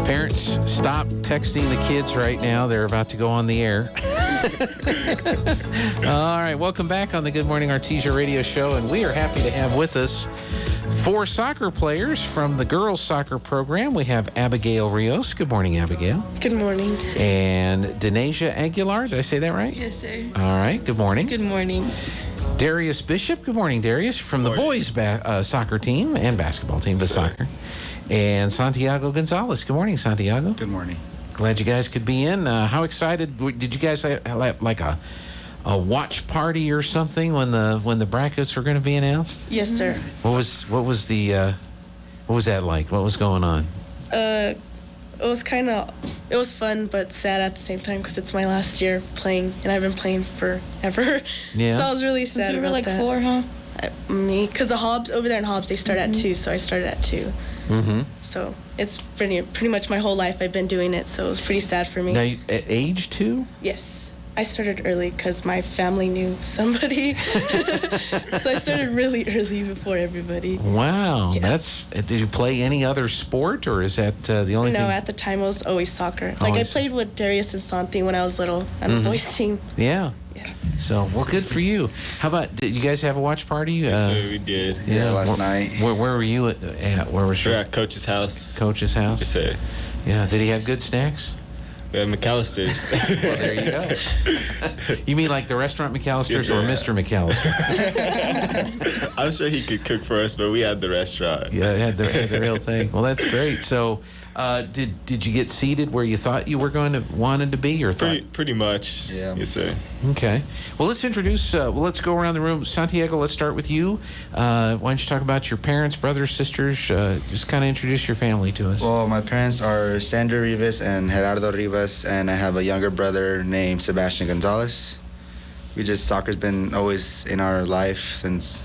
Parents, stop texting the kids right now. They're about to go on the air. All right, welcome back on the Good Morning Artesia radio show, and we are happy to have with us 4 soccer players from the girls' soccer program. We have Abigail Rios. Good morning, Abigail. Good morning. And Denasia Aguilar. Did I say that right? Yes, sir. All right, good morning. Good morning. Darius Bishop. Good morning, Darius, from the boys' soccer team and basketball team, but soccer. And Santiago Gonzales. Good morning, Santiago. Good morning. Glad you guys could be in. How excited did you guys have like a watch party or something when the brackets were going to be announced? Yes, sir. What was that like? What was going on? It was fun but sad at the same time because it's my last year playing and I've been playing forever. Yeah. So I was really sad about like that. 4, huh? Me, because the Hobbs over there in Hobbs, they start at 2, so I started at 2. Mm-hmm. So it's pretty much my whole life I've been doing it, so it was pretty sad for me. Now, at age 2? Yes. I started early because my family knew somebody. So I started really early before everybody. Wow. Yeah. Did you play any other sport, or is that the only thing? No, at the time it was always soccer. Like I played with Darius and Santi when I was little on the boys team. Yeah. Yeah. So, well, good for you. How about, did you guys have a watch party? Yes, sir, we did. Yeah, last night. Where were you at? Where was We're your at Coach's house. coach's house? Yes, sir. Yeah. Did he have good snacks? We had McAllister's. Well, there you go. You mean like the restaurant McAllister's Yes, or sir. Mr. McAllister? I'm sure he could cook for us, but we had the restaurant. Yeah, they had the real thing. Well, that's great. So, did you get seated where you thought you were wanted to be, or thought? Pretty much. Yeah. Yes, sir. Okay. Well, let's introduce. Let's go around the room. Santiago, let's start with you. Why don't you talk about your parents, brothers, sisters? Just kind of introduce your family to us. Well, my parents are Sandra Rivas and Gerardo Rivas, and I have a younger brother named Sebastian Gonzales. Soccer's been always in our life since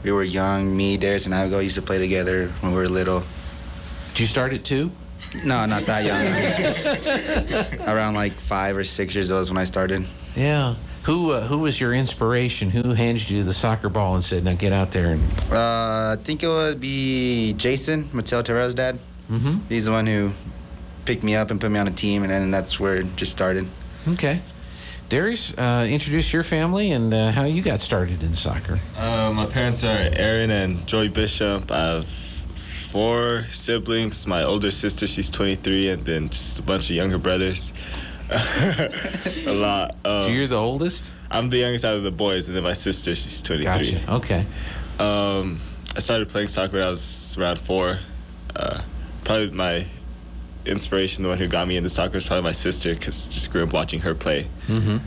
we were young. Me, Darius, and Abigail used to play together when we were little. Did you start at 2? No, not that young. Around like 5 or 6 years old is when I started. Yeah. Who was your inspiration? Who handed you the soccer ball and said, "Now get out there"? And I think it would be Jason, Mateo Terrell's dad. Mm-hmm. He's the one who picked me up and put me on a team, and then that's where it just started. Okay. Darius, introduce your family and how you got started in soccer. My parents are Aaron and Joy Bishop. I have 4 siblings. My older sister, she's 23, and then just a bunch of younger brothers. A lot. So you're the oldest? I'm the youngest out of the boys, and then my sister, she's 23. Gotcha. Okay. I started playing soccer when I was around 4. Probably my inspiration, the one who got me into soccer, is probably my sister, because just grew up watching her play. Mm-hmm.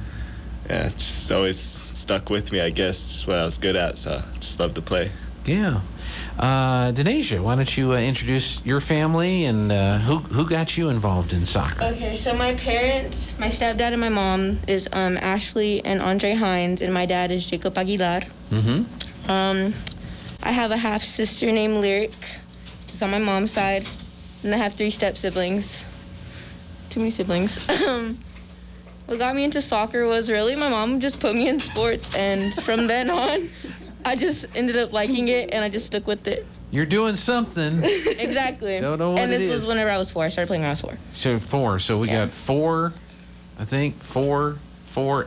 Yeah, it just always stuck with me, I guess, just what I was good at, so I just loved to play. Yeah. Denasia, why don't you introduce your family and who got you involved in soccer? Okay, so my parents, my stepdad and my mom is Ashley and Andre Hines, and my dad is Jacob Aguilar. Mm-hmm. I have a half sister named Lyric. It's on my mom's side, and I have 3 step siblings. Too many siblings. What got me into soccer was really my mom just put me in sports, and from then on, I just ended up liking it, and I just stuck with it. You're doing something. Exactly. Don't know what and it this is. was whenever I was 4. I started playing when I was 4. So 4. So we got 4, I think, 4,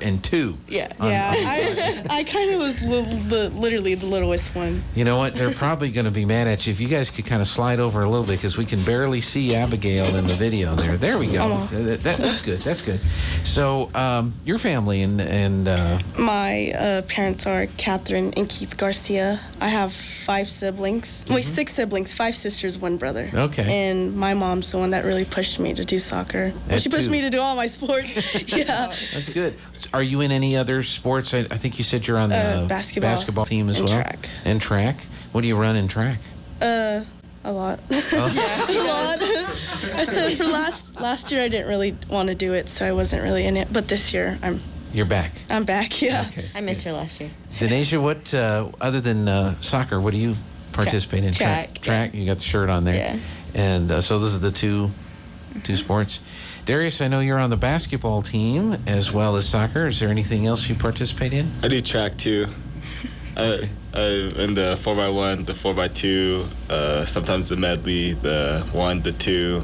and 2. Yeah. Yeah, I kind of was literally the littlest one. You know what? They're probably going to be mad at you. If you guys could kind of slide over a little bit, because we can barely see Abigail in the video there. There we go. That's good. That's good. So your family and My parents are Catherine and Keith Garcia. I have 5 siblings. Wait, 6 siblings, 5 sisters, 1 brother. Okay. And my mom's the one that really pushed me to do soccer. Well, At she pushed 2. me to do all my sports. Yeah. That's good. Are you in any other sports? I think you said you're on the basketball team as and well. track. And track. What do you run in track? A lot. A lot. I said for last year I didn't really want to do it, so I wasn't really in it. But this year You're back. I'm back. Yeah. Okay. I missed her last year. Denasia, what other than soccer, what do you participate in? Track. Track. You got the shirt on there. Yeah. And so those are the two sports. Darius, I know you're on the basketball team as well as soccer. Is there anything else you participate in? I do track too. In the 4x1, the 4x2, sometimes the medley, the 1, the 2.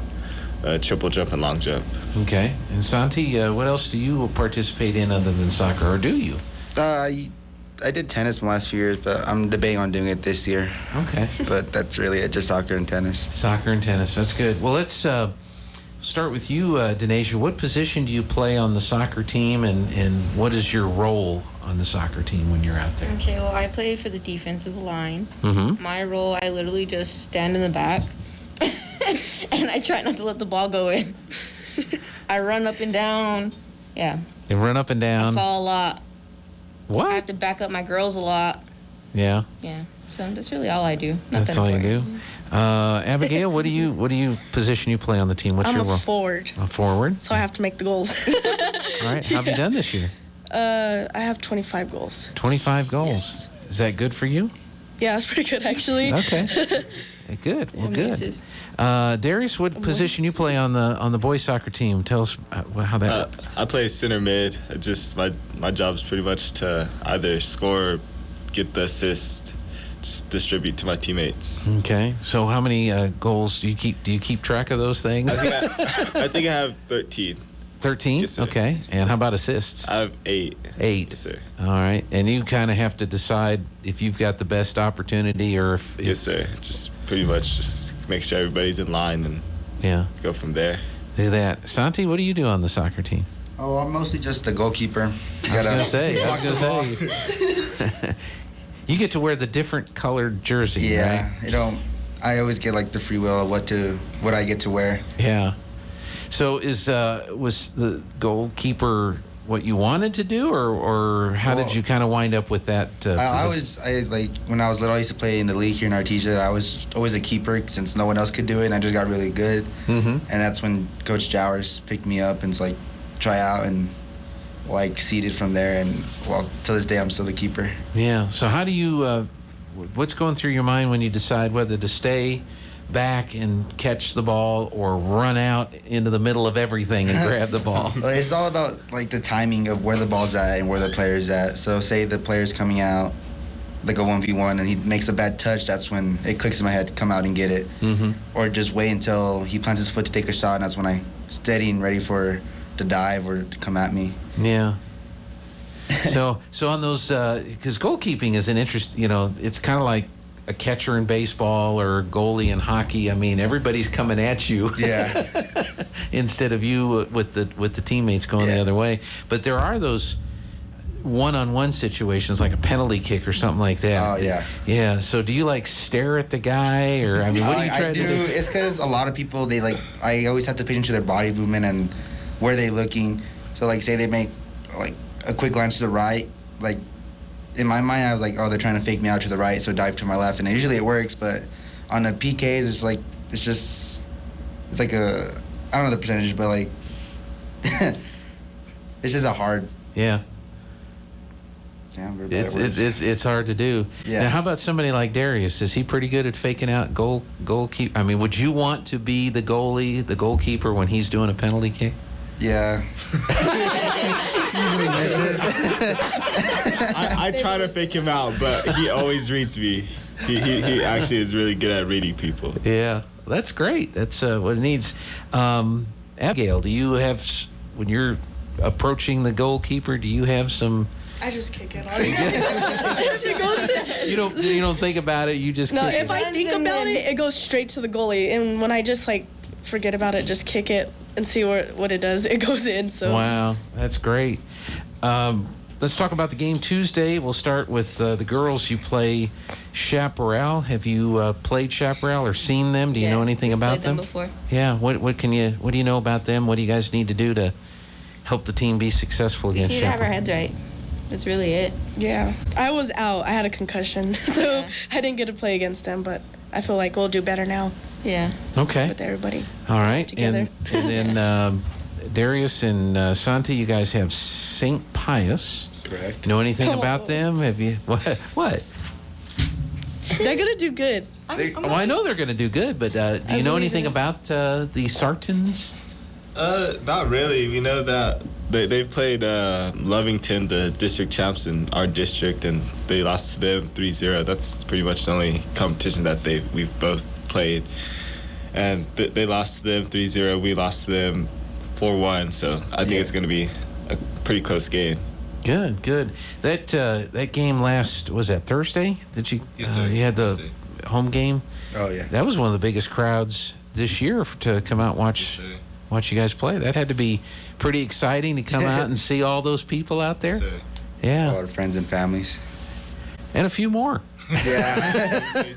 triple jump and long jump. Okay. And Santi, what else do you participate in other than soccer, or do you? I did tennis the last few years, but I'm debating on doing it this year. Okay. But that's really it, just soccer and tennis. Soccer and tennis. That's good. Well, let's start with you, Denasia. What position do you play on the soccer team, and what is your role on the soccer team when you're out there? Okay, well, I play for the defensive line. Mm-hmm. My role, I literally just stand in the back, and I try not to let the ball go in. I run up and down. Yeah. They run up and I down. fall a lot. I What? have to back up my girls a lot. Yeah. Yeah. So that's really all I do. That's all you do. Abigail, what do you position you play on the team? What's I'm your a role? forward, A forward. so I have to make the goals. All right. How have you done this year? I have 25 goals. 25 goals. Yes. Is that good for you? Yeah, that's pretty good, actually. Okay. Good. Well, Yeah, good. assists. Darius, what position you play on the boys soccer team? Tell us how that. I play center mid. Just my job is pretty much to either score or get the assist, just distribute to my teammates. Okay. So how many goals do you keep? Do you keep track of those things? I think I have 13. 13. Yes, sir. Okay. And how about assists? I have 8. 8. Yes, sir. All right. And you kind of have to decide if you've got the best opportunity or if. Yes, sir. Just pretty much just make sure everybody's in line and Yeah. go from there. Do that. Santi, what do you do on the soccer team? Oh, I'm mostly just the goalkeeper. I was gonna say. You get to wear the different colored jersey, Yeah, right? I always get like the free will of what I get to wear. Yeah. So was the goalkeeper what you wanted to do, or how did you kind of wind up with that? I like when I was little, I used to play in the league here in Artesia. I was always a keeper since no one else could do it, and I just got really good. Mm-hmm. And that's when Coach Jowers picked me up and like try out and like seeded from there. And well, to this day, I'm still the keeper. Yeah. So how do you? What's going through your mind when you decide whether to stay back and catch the ball or run out into the middle of everything and grab the ball? Well, it's all about like the timing of where the ball's at and where the player's at. So say the player's coming out like a 1v1 and he makes a bad touch, that's when it clicks in my head to come out and get it. Mm-hmm. Or just wait until he plants his foot to take a shot, and that's when I steady and ready for to dive or to come at me. Yeah. So on those, because goalkeeping is an interest. It's kind of like a catcher in baseball or a goalie in hockey. I mean, everybody's coming at you. Yeah. Instead of you with the teammates going the other way. But there are those one-on-one situations like a penalty kick or something like that. Oh, yeah. Yeah. So do you like stare at the guy, or I mean, what do you try to do? It's because a lot of people I always have to pay attention to their body movement and where they're looking. So like say they make like a quick glance to the right, like in my mind I was like, oh, they're trying to fake me out to the right, so dive to my left, and usually it works. But on the PKs, it's like I don't know the percentage, but like it's just a hard. Yeah. It's hard to do. Yeah. Now, how about somebody like Darius? Is he pretty good at faking out goalkeeper? I mean, would you want to be the goalkeeper when he's doing a penalty kick? Yeah. Usually misses. I try to fake him out, but he always reads me. He actually is really good at reading people. Yeah, that's great. That's what it needs. Abigail, do you have, when you're approaching the goalkeeper, do you have some? I just kick it, honestly. If it goes You don't think about it. You just no, kick if I think about it, it goes straight to the goalie. And when I just like forget about it, just kick it and see what it does. It goes in. So wow, that's great. Let's talk about the game Tuesday. We'll start with the girls. You play Chaparral. Have you played Chaparral or seen them? Do you know anything about them? Before. Yeah. What do you know about them? What do you guys need to do to help the team be successful We against need to have our Chaparral? heads right. That's really it. yeah, I was out. I had a concussion, so I didn't get to play against them. But I feel like we'll do better now Yeah. Okay. with everybody. All right. together. And then Darius and Santi, you guys have St. Pius. Correct. Know anything about them? Have you what? They're gonna do good. I know they're going to do good, but do you know believe anything it. about the Sartans? Not really. We know that they've played Lovington, the district champs in our district, and they lost to them 3-0. That's pretty much the only competition that we've both played. and they lost to them 3-0. We lost to them 4-1. So I think it's going to be a pretty close game. Good, good. That game was that Thursday? Did you? Yes, sir. You had the Thursday. home game. Oh yeah. That was one of the biggest crowds this year to come out and watch you guys play. That had to be pretty exciting to come out and see all those people out there. Yes, sir. Yeah, All our friends and families. and a few more. Yeah.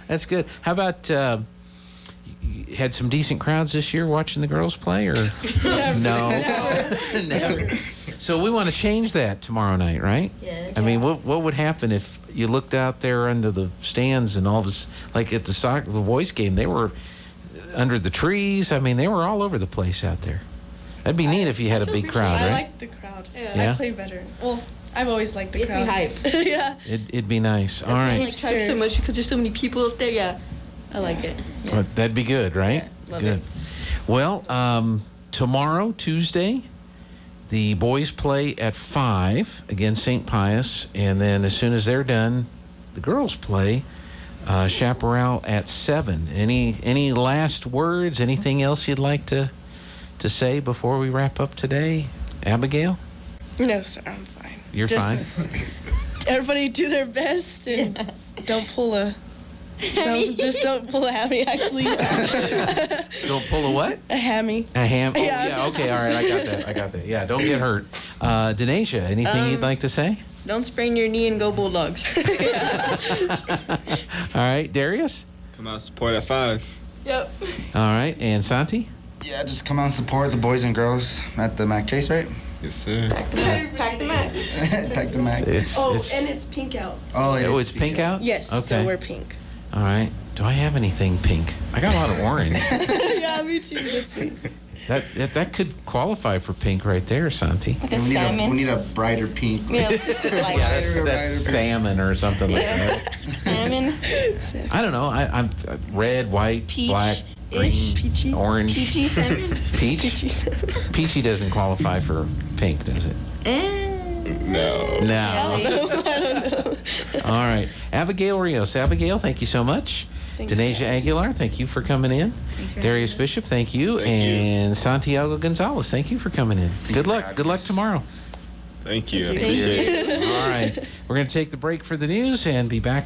That's good. How about you had some decent crowds this year watching the girls play, or no? Never. So we want to change that tomorrow night, right? Yeah. I mean, what would happen if you looked out there under the stands and all this, like at the boys game, they were under the trees. I mean, they were all over the place out there. That'd be neat if you had a big crowd, I right? like the crowd. Yeah? I play better. Well, I've always liked the It's crowd. hype. Yeah. It'd be nice. All I right. like type so much because there's so many people up there. Yeah, I like it. Yeah. Well, that'd be good, right? Yeah, love Good. it. Well, tomorrow, Tuesday, the boys play at 5 against St. Pius, and then as soon as they're done, the girls play Chaparral at 7. Any last words? Anything else you'd like to say before we wrap up today, Abigail? No, sir, I'm fine. You're Just everybody do their best and don't pull a. Don't pull a hammy. Actually, Don't pull a what? a hammy. A ham. Oh, Yeah. yeah. Okay. All right. I got that. Yeah. Don't get hurt. Denasia, anything you'd like to say? Don't sprain your knee and go Bulldogs. All right, Darius. Come out support at 5. Yep. All right, and Santi. Yeah, just come out and support the boys and girls at the Mac Chase, right? Yes, sir. Pack the mat. Pack the Mac. And it's pink out. Oh, It's pink out. Yes. Okay. So we're pink. All right. Do I have anything pink? I got a lot of orange. Yeah, me too. That's me. That could qualify for pink right there, Santi. Like a We salmon. need a brighter pink. Yeah, like That's salmon or something like that. salmon. I don't know. I'm red, white, Peach. black, green, Peachy. orange. Peachy salmon. Peach. Peachy salmon. Peachy doesn't qualify for pink, does it? No. No. I don't know. All right. Abigail Rios. Abigail, thank you so much. Thanks, Denasia guys. Aguilar, thank you for coming in. Darius Bishop, thank you. Thank you. And Santiago Gonzales, thank you for coming in. Good for luck. having Good luck us. tomorrow. Thank you. I Thank you. appreciate it. All right. We're going to take the break for the news and be back